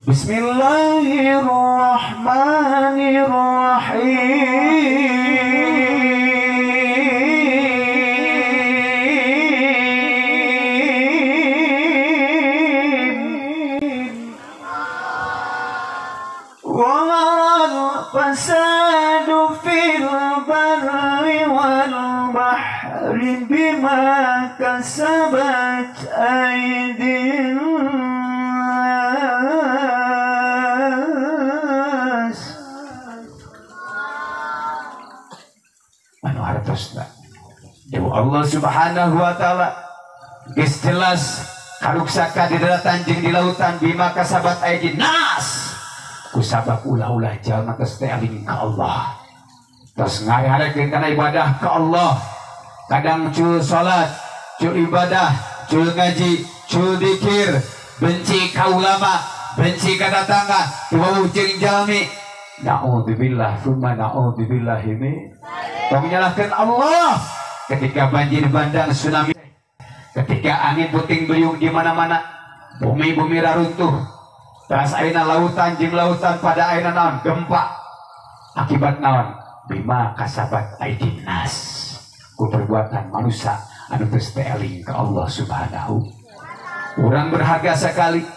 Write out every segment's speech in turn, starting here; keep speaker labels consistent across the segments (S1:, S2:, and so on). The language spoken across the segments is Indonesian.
S1: Bismillahirrahmanirrahim. Waral fasadu fil barri wal bahri bima kasabat aydin Allah Subhanahu wa ta'ala geus jelas karuksaka di daratan jeung di lautan bima kasabat aydin nas kusabab ulah-ulah jalma tos teh aling ka Allah tos ngayarekeun kana ibadah ka Allah kadang cul salat cul ibadah cul ngaji cul dzikir benci ka ulama benci ka tetangga tuwuh jeung jalmi naudzubillah summa naudzubillah ini tong nyalahkeun Allah ketika banjir bandang tsunami, ketika angin puting beliung di mana-mana, bumi raruntuh, teras ayeuna lautan jeung lautan pada ayeuna naon gempa, akibat naon bima kasabat aydin nas, ku perbuatan manusia anu geus teu eling ka Allah Subhanahu. Urang berharga sekali,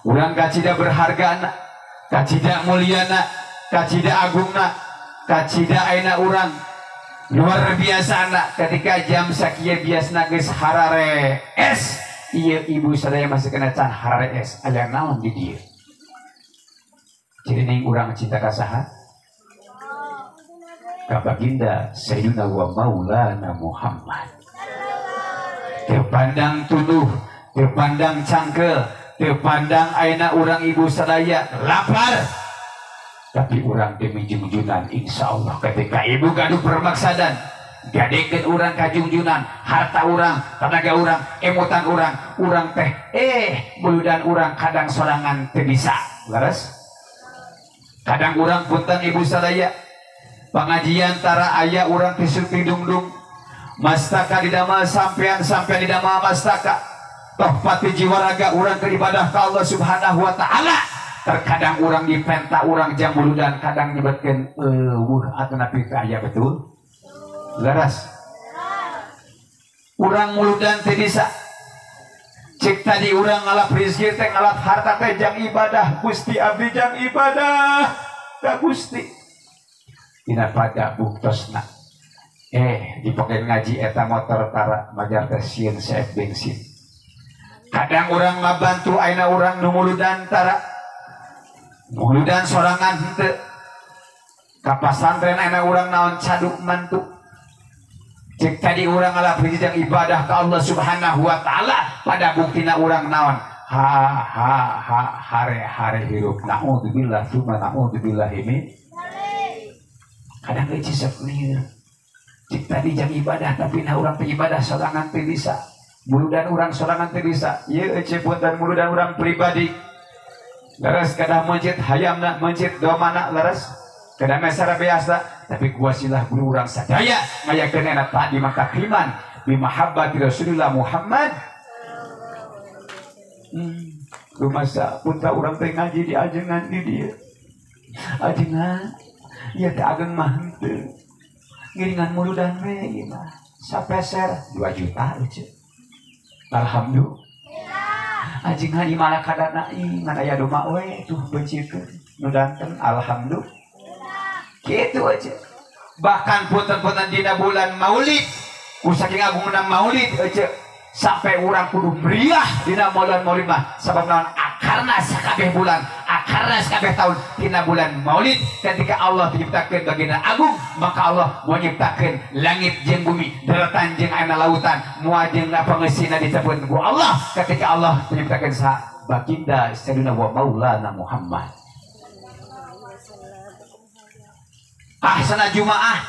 S1: urang kacida berhargana, kacida mulyana, kacida agungna, kacida ayeuna urang luar biasa anak ketika jam sakieu biasna geus harare es ieu ibu sadaya masih kena can harare es aya naon di dieu jadi ning urang cinta ka saha ka baginda Sayyidina wa Maulana Muhammad teu pandang tuduh teu pandang cangkel teu pandang ayeuna urang ibu sadaya lapar tapi urang demi junjunan insyaallah ketika ibu gaduh permaksadan gadekeun urang ka junjunan harta urang tenaga urang emotan urang teh buludan urang kadang sorangan teu bisa laras kadang urang punten ibu sadaya pangajian tara aya urang tisuk tidungdung mastaka didamel sampean didamel mastaka toh pati jiwa raga urang keur ibadah ka Allah Subhanahu wa ta'ala terkadang orang dipenta orang jam buludan kadang nyebutkan atau nabi aya betul laras orang muludan teh bisa cek tadi orang ngalap rezeki teh ngalap harta teh jang ibadah Gusti abdi jang ibadah ka Gusti dina pada buktosna dipakai ngaji eta motor tara majar teh sieun saef bensin kadang orang ngabantu ayeuna orang nu muludan tara muludan sorangan henteu ka pasantren ayeuna urang naon caduk mantu cek tadi urang ngalap hiji ibadah ka Allah Subhanahu wa ta'ala pada buktina urang naon hare hirup naudzubillah summa naudzubillah ini kadang euy ciseplir cek tadi jang ibadah tapi na urang teh ibadah sorangan teh bisa muludan urang sorangan teh bisa ieu cek punten muludan urang pribadi laras kada masjid hayamna masjid domana laras kada mesara biasa tapi kuasilah guru urang sadaya ngayakeun eta tadi makakliman bi mahabbati Rasulullah Muhammad rumasa punta urang teh ngaji di ajengan di dieu ajengan ieu teh ageng mah henteu ngiringan muludan we ieu mah sapeser 2 juta euy alhamdulillah anjing hani malah kadana ngan aya doma we tuh bencikeun nu danten alhamdulillah kitu aja bahkan punten-punten dina bulan Maulid ku saking agungna Maulid aja sampai urang kudu meriah dina bulan Maulid mah sabab naon akarna sakabeh bulan akarna sakabeh taun dina bulan Maulid ketika Allah menciptakeun baginda agung maka Allah menciptakeun langit jeung bumi daratan jeung ayeuna lautan moal jeung pangeusina disebut ku Allah ketika Allah menciptakeun baginda Sayyidina wa Maulana Muhammad ahsana jumaah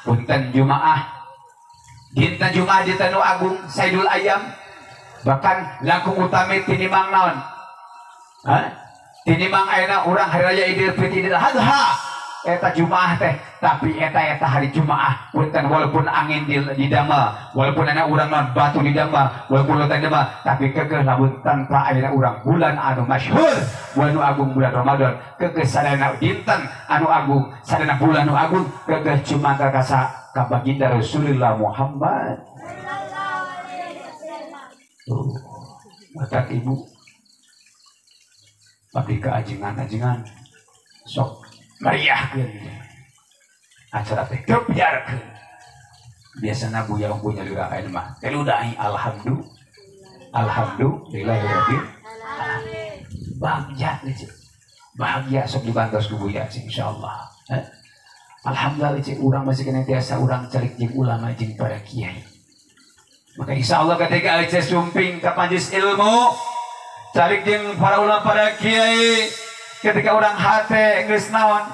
S1: punten jumaah dinten jumaah di tanu agung Saidul Ayam bahkan langkung utami tinimang naon tinimang ayeuna urang hari raya Idul Fitri Idul Adha eta Jumaah teh, tapi eta hari Jumaah punten walaupun angin di dama, walaupun anak urang non batu di dama, walaupun lautan dama, tapi kekeh lamun tanpa aya urang bulan anu masyhur bulan agung bulan Ramadan, kekeh sadana dinten anu agung sadana bulan anu agung, kekeh cuma kakasa ka baginda Rasulullah Muhammad. Matak ibu abdi ka ajengan sok meriahkeun acara teh kebiarkeun biasana buya punya lura kain mah teludahi alhamdulillahirabbil alamin bahagia sok dibantos ku buya insyaallah. Alhamdulillah cik urang masih kena tiasa urang calik jeung ulama jeung para kiai. Maka insyaallah ketika cik sumping ka majelis ilmu calik jeung para ulama para kiai, ketika orang hati geus naon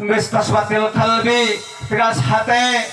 S1: geus taswatil qalbi tegas hati,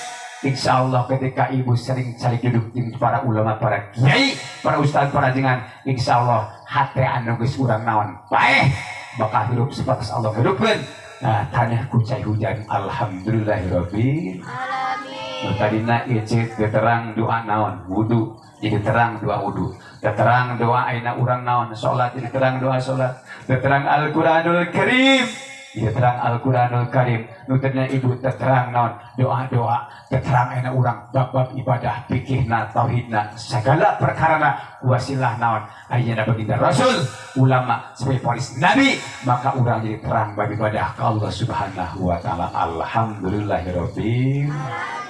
S1: insyaallah ketika ibu sering calik duduk jeung para ulama para kiai para ustaz para jengan, insyaallah hati anu geus urang naon bae bakal hirup sebatas Allah hirupkeun. Nah tanah kucai hujan alhamdulillahirabbil alamin. Tadina icit terang doa naon wudu jadi terang doa wudu, terang doa aina urang naon salat jadi terang doa salat, terang Al-Qur'anul Karim jadi terang Al-Qur'anul Karim. Nututnya ibu terang naon doa-doa, terang aina urang bab-bab ibadah fikihna tauhidna segala perkarana wasilah naon ayeuna baginda Rasul ulama sebagai waris Nabi, maka urang jadi terang bab ibadah ka Allah Subhanahu wa taala. Alhamdulillahirabbil alamin.